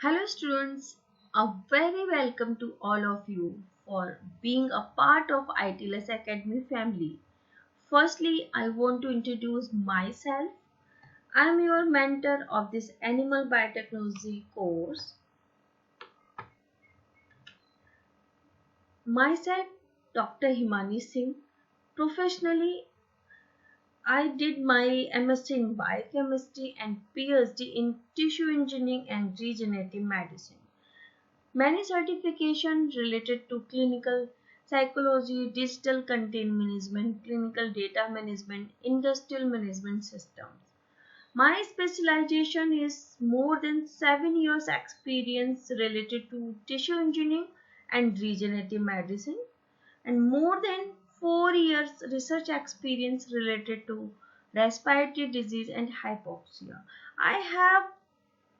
Hello students, a very welcome to all of you for being a part of ITLS Academy family. Firstly, I want to introduce myself. I am your mentor of this Animal Biotechnology course. Myself, Dr. Himani Singh. Professionally, I did my MSc in Biochemistry and PhD in Tissue Engineering and Regenerative Medicine. Many certifications related to clinical psychology, digital content management, clinical data management, industrial management systems. My specialization is more than 7 years experience related to tissue engineering and regenerative medicine and more than 4 years research experience related to respiratory disease and hypoxia. I have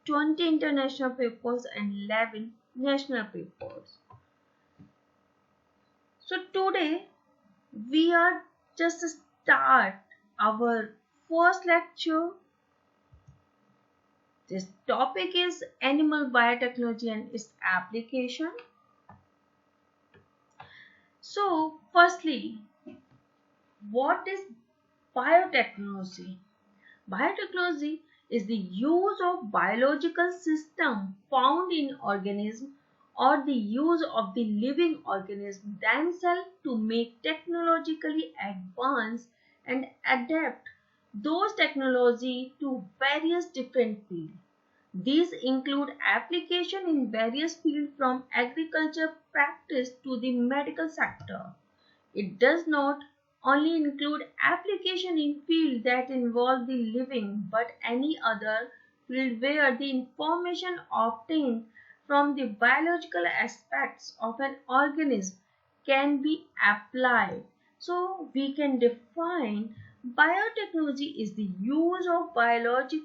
20 international papers and 11 national papers. So today we are just start our first lecture. This topic is animal biotechnology and its application. So firstly, what is biotechnology? Biotechnology is the use of biological system found in organism or the use of the living organism themselves to make technologically advanced and adapt those technology to various different fields. These include application in various fields from agriculture practice to the medical sector. It does not only include application in fields that involve the living but any other field where the information obtained from the biological aspects of an organism can be applied. So we can define biotechnology is the use of biology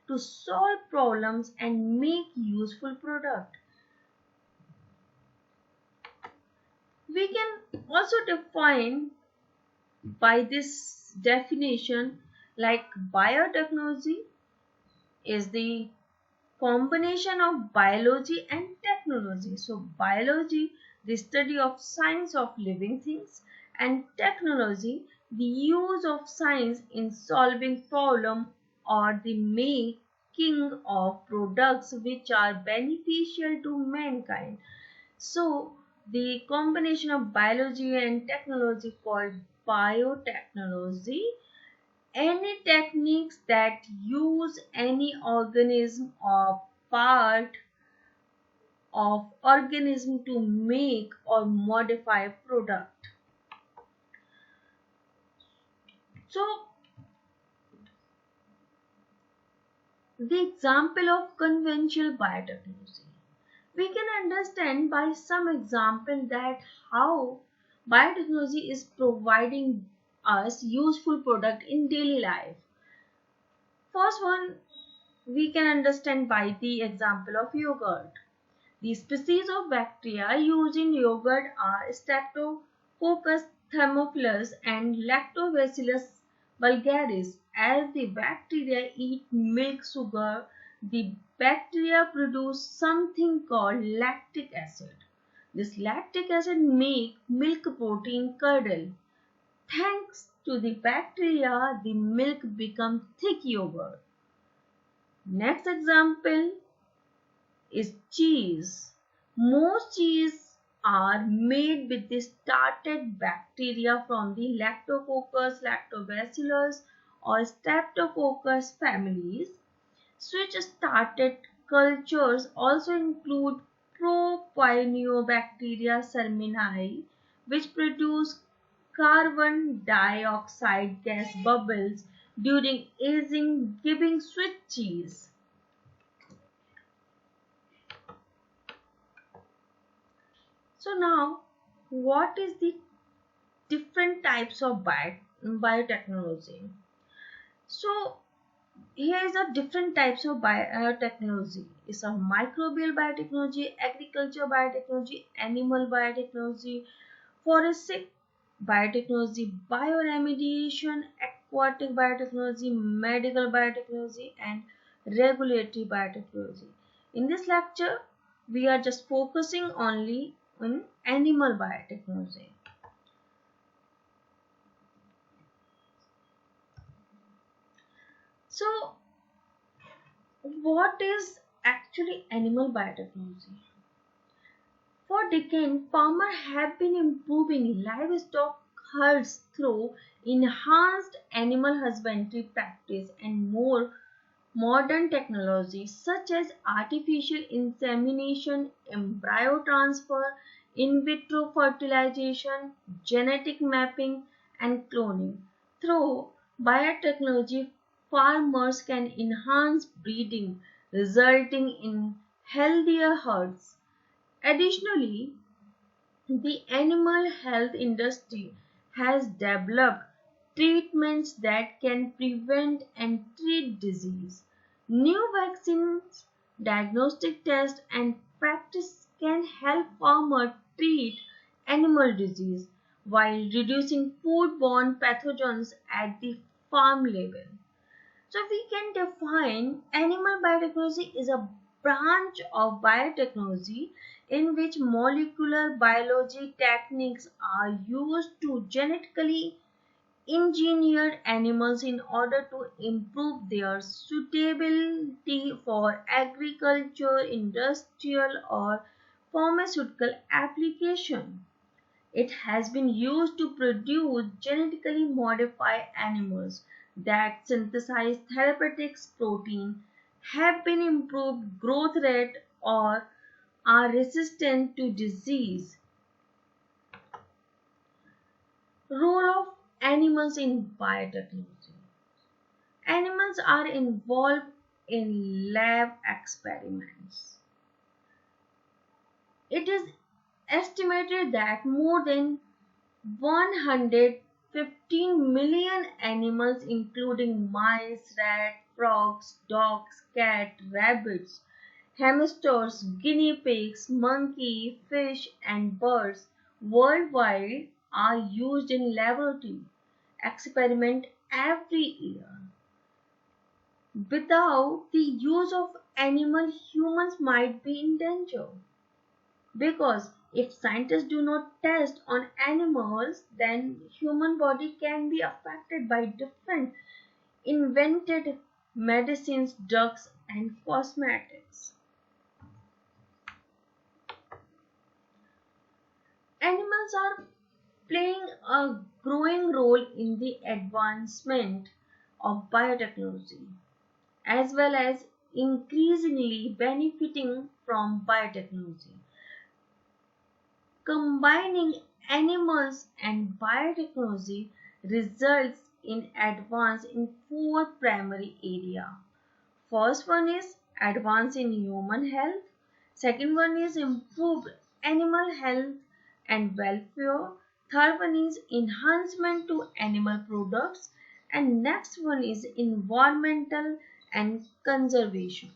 to solve problems and make useful products. We can also define by this definition like biotechnology is the combination of biology and technology. So biology, the study of science of living things, and technology, the use of science in solving problem or the making of products which are beneficial to mankind. So the combination of biology and technology called biotechnology, any techniques that use any organism or part of organism to make or modify product. So the example of conventional biotechnology, we can understand by some example that how biotechnology is providing us useful product in daily life. First one we can understand by the example of yogurt. The species of bacteria used in yogurt are Streptococcus thermophilus and Lactobacillus vulgaris. As the bacteria eat milk sugar, the bacteria produce something called lactic acid. This lactic acid makes milk protein curdle. Thanks to the bacteria, the milk becomes thick yogurt. Next example is cheese. Most cheese are made with the started bacteria from the Lactococcus, Lactobacillus or Streptococcus families. Switch started cultures also include Propionibacteria sermini, which produce carbon dioxide gas bubbles during aging, giving sweet cheese. So now, what is the different types of biotechnology? So here is a different types of biotechnology. It's a microbial biotechnology, agriculture biotechnology, animal biotechnology, forensic biotechnology, bioremediation, aquatic biotechnology, medical biotechnology, and regulatory biotechnology. In this lecture, we are just focusing only on animal biotechnology. So, what is actually animal biotechnology? For decades, farmers have been improving livestock herds through enhanced animal husbandry practice and more modern technologies such as artificial insemination, embryo transfer, in vitro fertilization, genetic mapping, and cloning. Through biotechnology, farmers can enhance breeding, resulting in healthier herds. Additionally, the animal health industry has developed treatments that can prevent and treat disease. New vaccines, diagnostic tests, and practice can help farmers treat animal disease while reducing foodborne pathogens at the farm level. So we can define animal biotechnology is a branch of biotechnology in which molecular biology techniques are used to genetically engineer animals in order to improve their suitability for agriculture, industrial, or pharmaceutical application. It has been used to produce genetically modified animals that synthesize therapeutics protein, have been improved growth rate, or are resistant to disease. Role of animals in biotechnology. Animals are involved in lab experiments. It is estimated that more than 115 million animals, including mice, rats, frogs, dogs, cats, rabbits, hamsters, guinea pigs, monkeys, fish, and birds worldwide, are used in laboratory experiment every year. Without the use of animal, humans might be in danger. Because if scientists do not test on animals, then human body can be affected by different invented medicines, drugs, and cosmetics. Animals are playing a growing role in the advancement of biotechnology, as well as increasingly benefiting from biotechnology. Combining animals and biotechnology results in advance in four primary areas. First one is advance in human health. Second one is improved animal health and welfare. Third one is enhancement to animal products. And next one is environmental and conservation.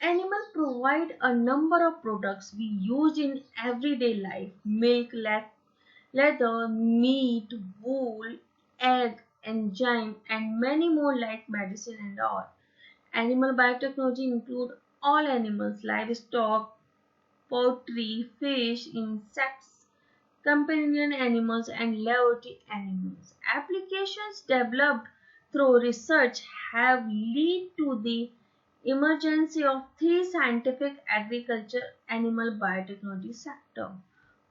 Animals provide a number of products we use in everyday life: milk, leather, meat, wool, egg, enzyme, and many more like medicine and all. Animal biotechnology include all animals, livestock, poultry, fish, insects, companion animals, and laboratory animals. Applications developed through research have led to the emergence of three scientific agriculture animal biotechnology sector.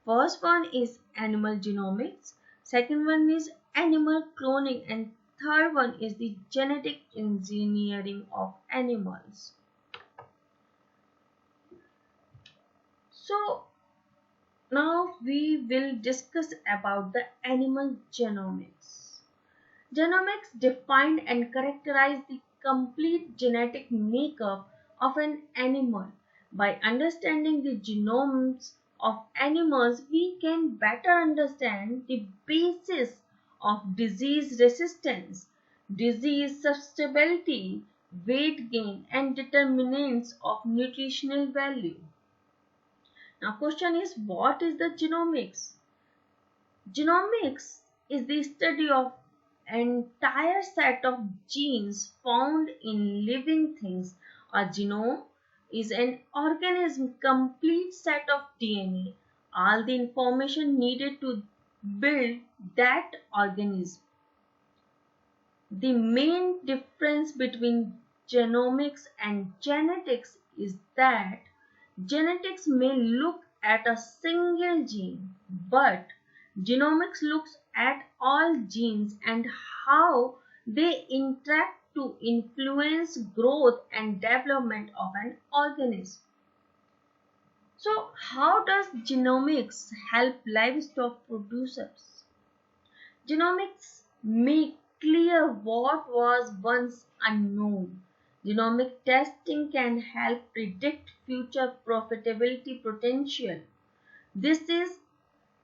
First one is animal genomics, second one is animal cloning, and third one is the genetic engineering of animals. So now we will discuss about the animal genomics. Genomics define and characterize the complete genetic makeup of an animal. By understanding the genomes of animals, we can better understand the basis of disease resistance, disease susceptibility, weight gain, and determinants of nutritional value. Now, question is, what is the genomics? Genomics is the study of entire set of genes found in living things. A genome is an organism's complete set of DNA, all the information needed to build that organism. The main difference between genomics and genetics is that genetics may look at a single gene, but genomics looks at all genes and how they interact to influence growth and development of an organism. So, how does genomics help livestock producers? Genomics make clear what was once unknown. Genomic testing can help predict future profitability potential. This is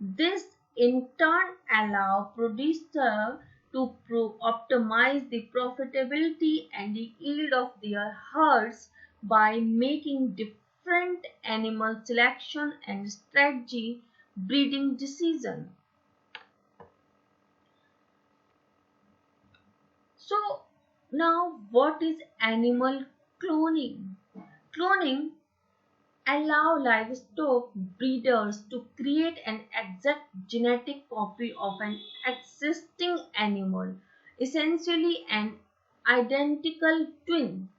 this in turn allow producer to optimize the profitability and the yield of their herds by making different animal selection and strategy breeding decision. So now what is animal cloning? Cloning allow livestock breeders to create an exact genetic copy of an existing animal, essentially an identical twin.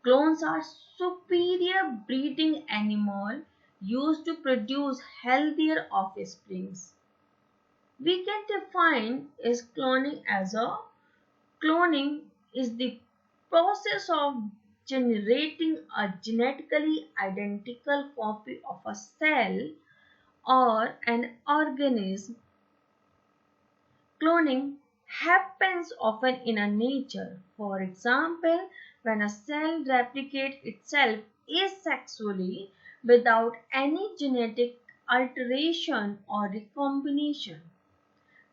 Clones are superior breeding animal used to produce healthier offsprings. We can define is cloning is the process of generating a genetically identical copy of a cell or an organism. Cloning happens often in a nature. For example, when a cell replicates itself asexually without any genetic alteration or recombination.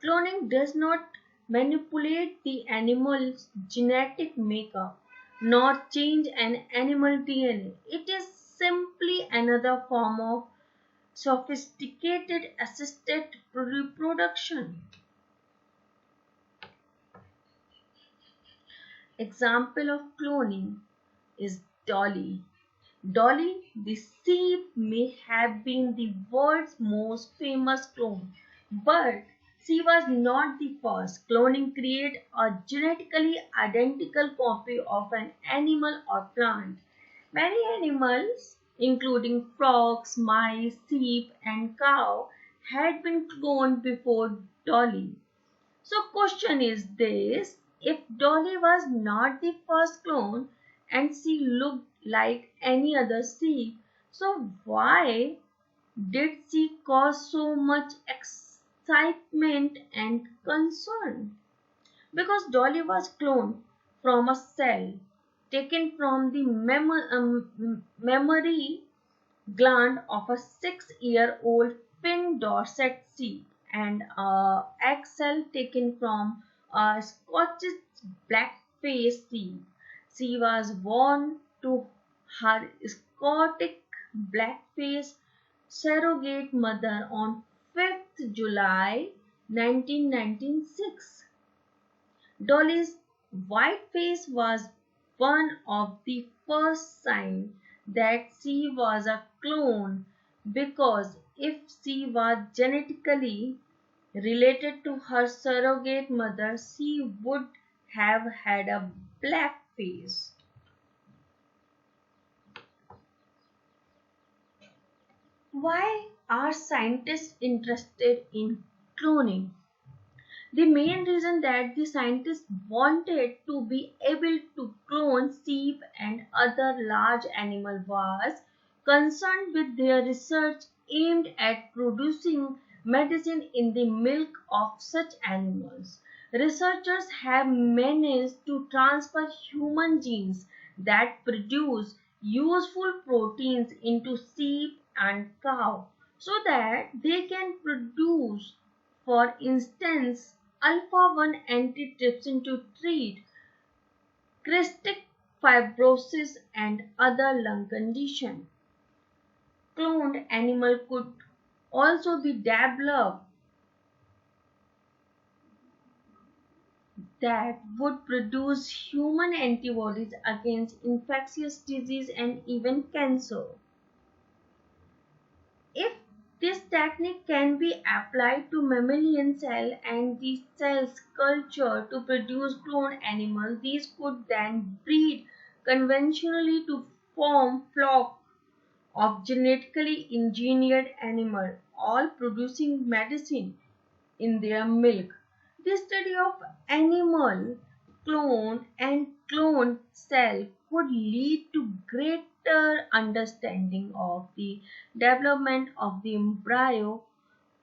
Cloning does not manipulate the animal's genetic makeup nor change an animal DNA. It is simply another form of sophisticated assisted reproduction. Example of cloning is Dolly. Dolly the sheep may have been the world's most famous clone, but she was not the first. Cloning created a genetically identical copy of an animal or plant. Many animals, including frogs, mice, sheep, and cow, had been cloned before Dolly. So question is this, if Dolly was not the first clone and she looked like any other sheep, so why did she cause so much excitement and concern? Because Dolly was cloned from a cell taken from the memory gland of a 6-year-old Pin Dorset sheep and a egg cell taken from a Scottish black-faced sheep. She was born to her Scottish black-faced surrogate mother on 5th July 1996. Dolly's white face was one of the first signs that she was a clone, because if she was genetically related to her surrogate mother, she would have had a black face. Why are scientists interested in cloning? The main reason that the scientists wanted to be able to clone sheep and other large animals was concerned with their research aimed at producing medicine in the milk of such animals. Researchers have managed to transfer human genes that produce useful proteins into sheep and cow so that they can produce, for instance, alpha 1 antitrypsin to treat cystic fibrosis and other lung conditions. Cloned animal could also be that would produce human antibodies against infectious disease and even cancer. If this technique can be applied to mammalian cell and the cells culture to produce clone animals, these could then breed conventionally to form flock of genetically engineered animals, all producing medicine in their milk. The study of animal clone and cloned cell could lead to greater understanding of the development of the embryo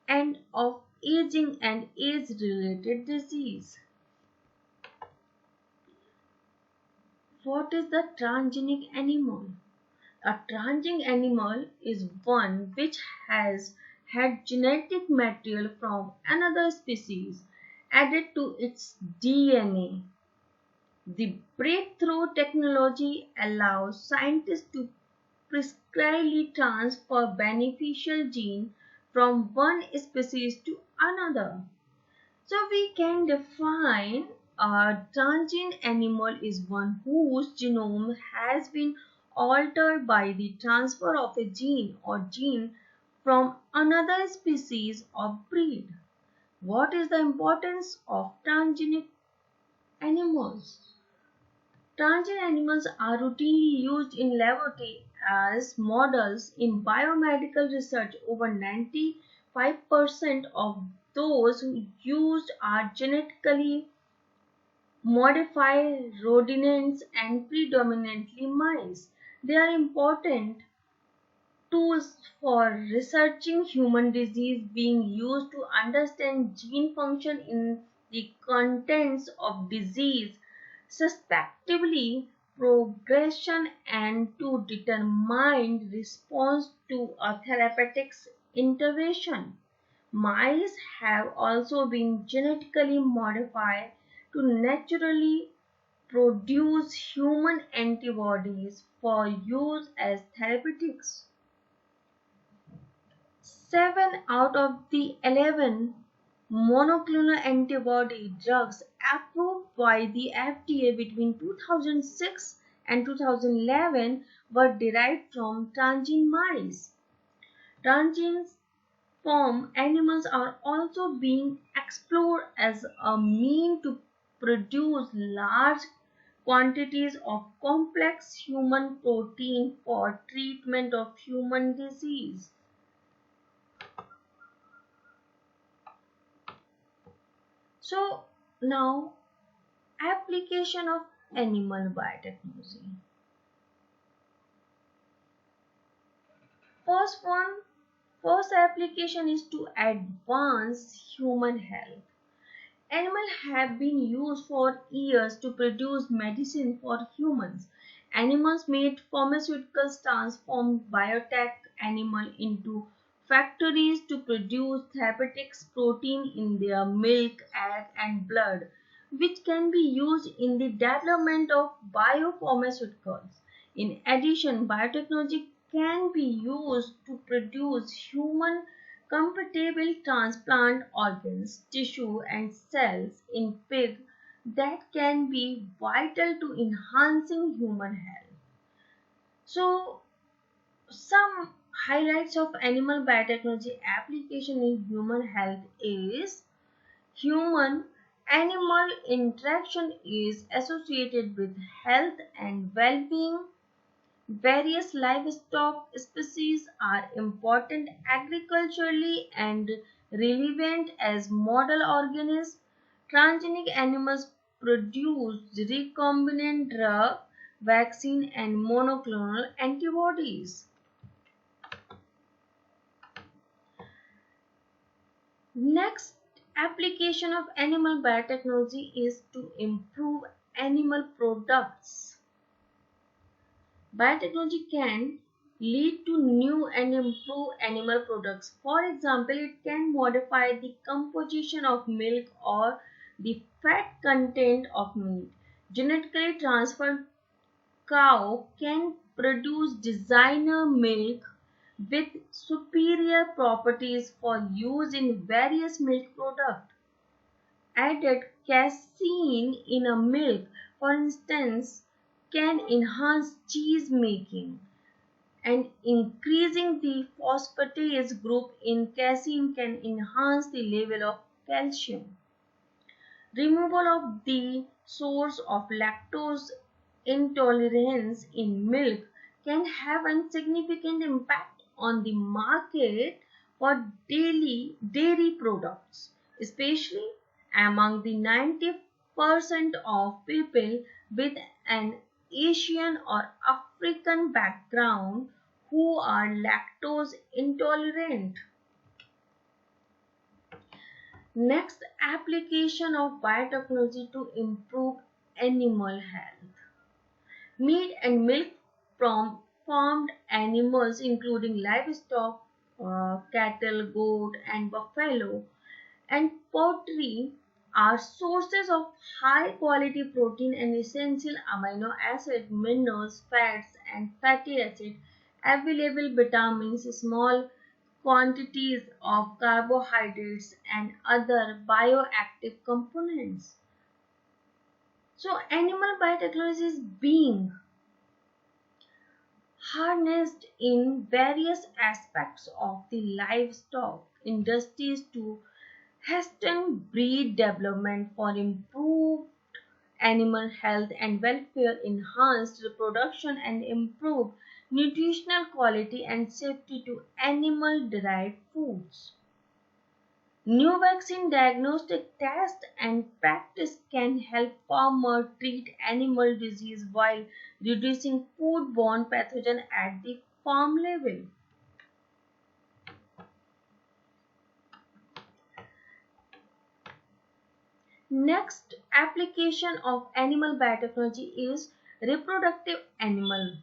and of aging and age-related disease. What is the transgenic animal? A transgenic animal is one which has had genetic material from another species added to its DNA. The breakthrough technology allows scientists to prescriptively transfer beneficial gene from one species to another. So we can define a transgenic animal is one whose genome has been altered by the transfer of a gene or gene from another species or breed. What is the importance of transgenic animals? Transgenic animals are routinely used in laboratory as models in biomedical research. Over 95% of those who used are genetically modified rodents and predominantly mice. They are important tools for researching human disease, being used to understand gene function in the contents of disease, suspectively progression, and to determine response to a therapeutics intervention. Mice have also been genetically modified to naturally produce human antibodies for use as therapeutics. 7 out of the 11 monoclonal antibody drugs approved by the FDA between 2006 and 2011 were derived from transgenic mice. Transgenic farm animals are also being explored as a mean to produce large quantities of complex human protein for treatment of human disease. So now application of animal biotechnology. First one, first application is to advance human health. Animals have been used for years to produce medicine for humans. Animals made pharmaceuticals transformed biotech animal into factories to produce therapeutics protein in their milk, egg, and blood, which can be used in the development of biopharmaceuticals. In addition, biotechnology can be used to produce human compatible transplant organs, tissue, and cells in pig that can be vital to enhancing human health. So, some highlights of animal biotechnology application in human health is human animal interaction is associated with health and well-being. Various livestock species are important agriculturally and relevant as model organisms. Transgenic animals produce recombinant drug, vaccine, and monoclonal antibodies. Next application of animal biotechnology is to improve animal products. Biotechnology can lead to new and improved animal products. For example, it can modify the composition of milk or the fat content of meat. Genetically transferred cow can produce designer milk with superior properties for use in various milk products. Added casein in a milk, for instance, can enhance cheese making, and increasing the phosphatase group in casein can enhance the level of calcium. Removal of the source of lactose intolerance in milk can have a significant impact on the market for daily dairy products, especially among the 90% of people with an Asian or African background who are lactose intolerant. Next, application of biotechnology to improve animal health. Meat and milk from farmed animals, including livestock, cattle, goat, and buffalo, and poultry, are sources of high quality protein and essential amino acids, minerals, fats, and fatty acids, available vitamins, small quantities of carbohydrates, and other bioactive components. So, animal biotechnology is being harnessed in various aspects of the livestock industries to hasten breed development for improved animal health and welfare, enhanced reproduction, and improved nutritional quality and safety to animal derived foods. New vaccine diagnostic tests and practice can help farmers treat animal disease while reducing foodborne pathogen at the farm level. Next application of animal biotechnology is reproductive animal.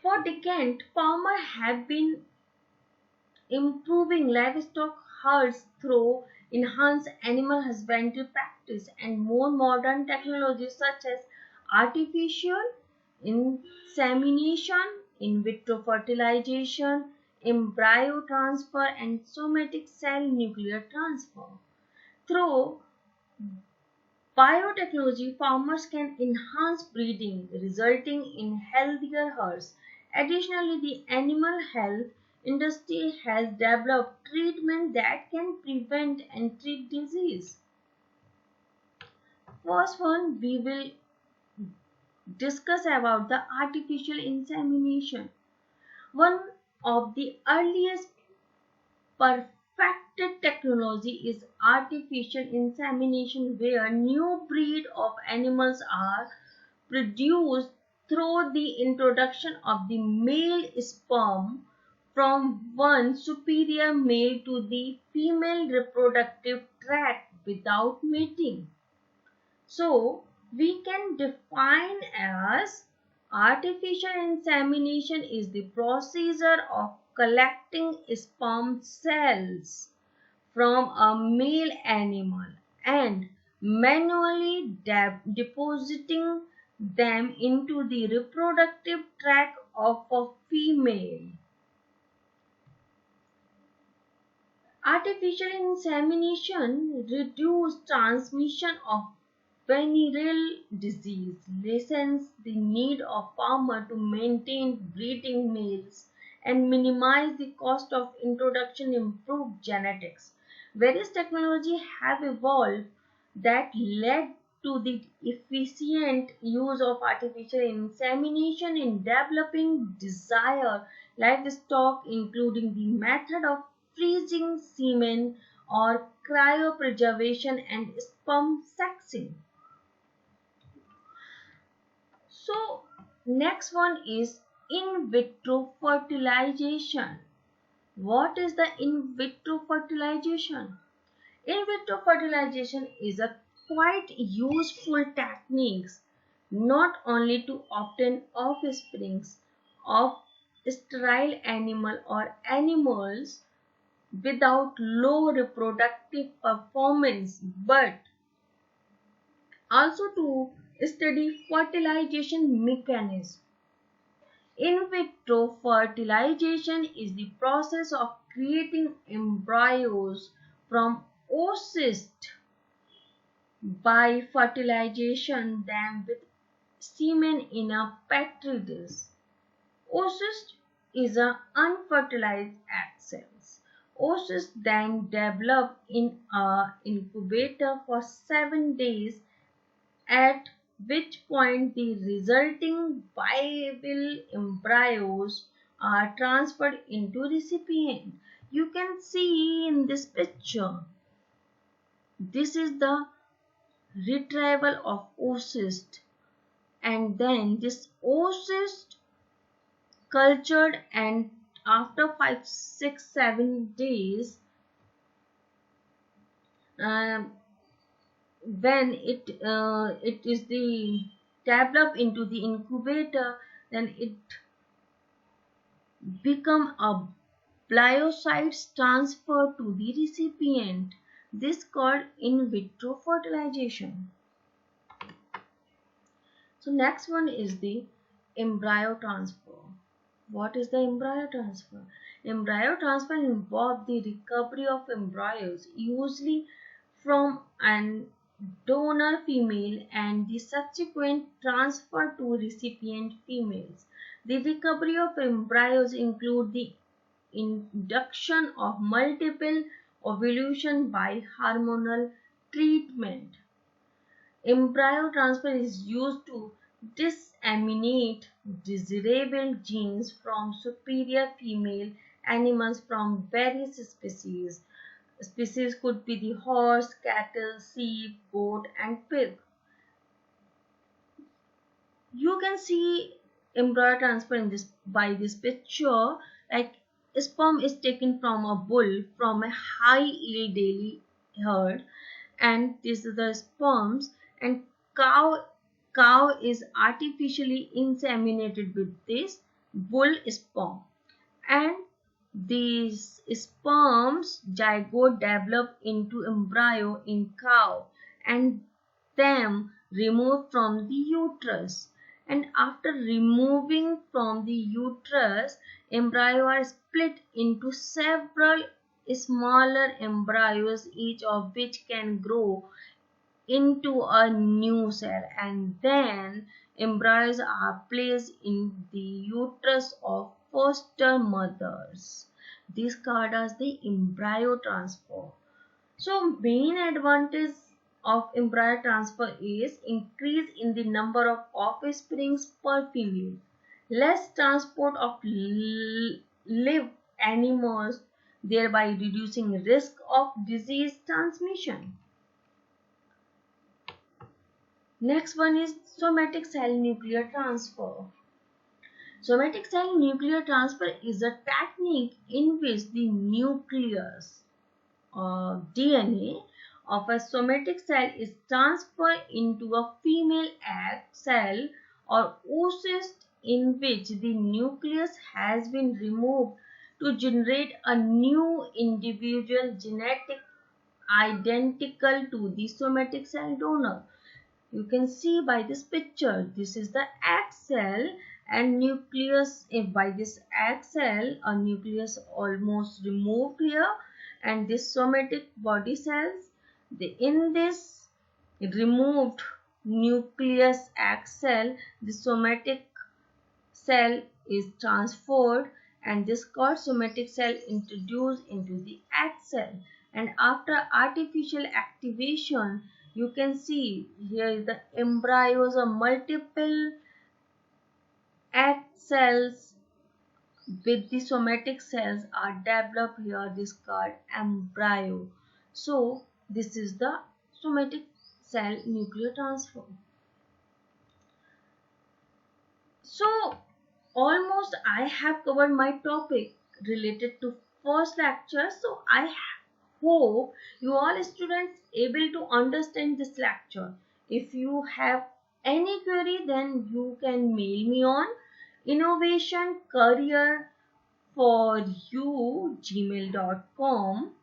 For decades, farmers have been improving livestock herds through enhanced animal husbandry practice and more modern technologies such as artificial insemination, in vitro fertilization, embryo transfer, and somatic cell nuclear transfer. Through biotechnology, farmers can enhance breeding, resulting in healthier herds. Additionally, the animal health industry has developed treatment that can prevent and treat disease. First one, we will discuss about the artificial insemination. One of the earliest perfected technology is artificial insemination, where new breed of animals are produced through the introduction of the male sperm from one superior male to the female reproductive tract without mating. So we can define as artificial insemination is the procedure of collecting sperm cells from a male animal and manually depositing them into the reproductive tract of a female. Artificial insemination reduces transmission of venereal disease, lessens the need of farmer to maintain breeding males, and minimize the cost of introduction, improve genetics. Various technologies have evolved that led to the efficient use of artificial insemination in developing desired livestock, including the method of freezing semen or cryopreservation and sperm sexing. So, next one is in vitro fertilization. What is the in vitro fertilization? In vitro fertilization is a quite useful technique not only to obtain offsprings of sterile animal or animals without low reproductive performance, but also to study fertilization mechanism. In vitro fertilization is the process of creating embryos from oocysts by fertilization them with semen in a petri dish. Oocyst is an unfertilized egg cells. Oocysts then develop in a incubator for 7 days, at which point the resulting viable embryos are transferred into recipient. You can see in this picture, this is the retrieval of oocyst, and then this oocyst cultured, and after 5, 6, 7 days, um, when it is the developed into the incubator, then it become a blyocytes transfer to the recipient. This called in vitro fertilization. So next one is the embryo transfer. What is the embryo transfer? Embryo transfer involves the recovery of embryos, usually from an donor female, and the subsequent transfer to recipient females. The recovery of embryos include the induction of multiple ovulation by hormonal treatment. Embryo transfer is used to disseminate desirable genes from superior female animals from various species. Species could be the horse, cattle, sheep, goat, and pig. You can see embryo transfer in this by this picture. Like, sperm is taken from a bull from a high yield dairy herd, and this is the sperms, and cow is artificially inseminated with this bull sperm, and these sperms zygote develop into embryo in cow and them removed from the uterus. And after removing from the uterus, embryo are split into several smaller embryos, each of which can grow into a new cell, and then embryos are placed in the uterus of foster mothers. This called as the embryo transfer. So main advantage of embryo transfer is increase in the number of offsprings per female, less transport of live animals, thereby reducing risk of disease transmission. Next one is somatic cell nuclear transfer. Somatic cell nuclear transfer is a technique in which the nucleus or DNA of a somatic cell is transferred into a female egg cell or oocyst, in which the nucleus has been removed to generate a new individual genetic identical to the somatic cell donor. You can see by this picture, this is the egg cell and nucleus. By this egg cell, a nucleus almost removed here, and this somatic body cells, in this removed nucleus egg cell, the somatic cell is transferred, and this called somatic cell introduced into the egg cell. And after artificial activation, you can see here the embryos of multiple egg cells with the somatic cells are developed here. This called embryo. So this is the somatic cell nuclear transfer. So almost I have covered my topic related to first lecture. So I hope you all students able to understand this lecture. If you have any query, then you can mail me on innovationcareerforyou@gmail.com,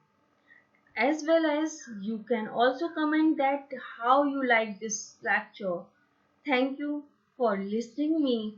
as well as you can also comment that how you like this lecture. Thank you for listening me.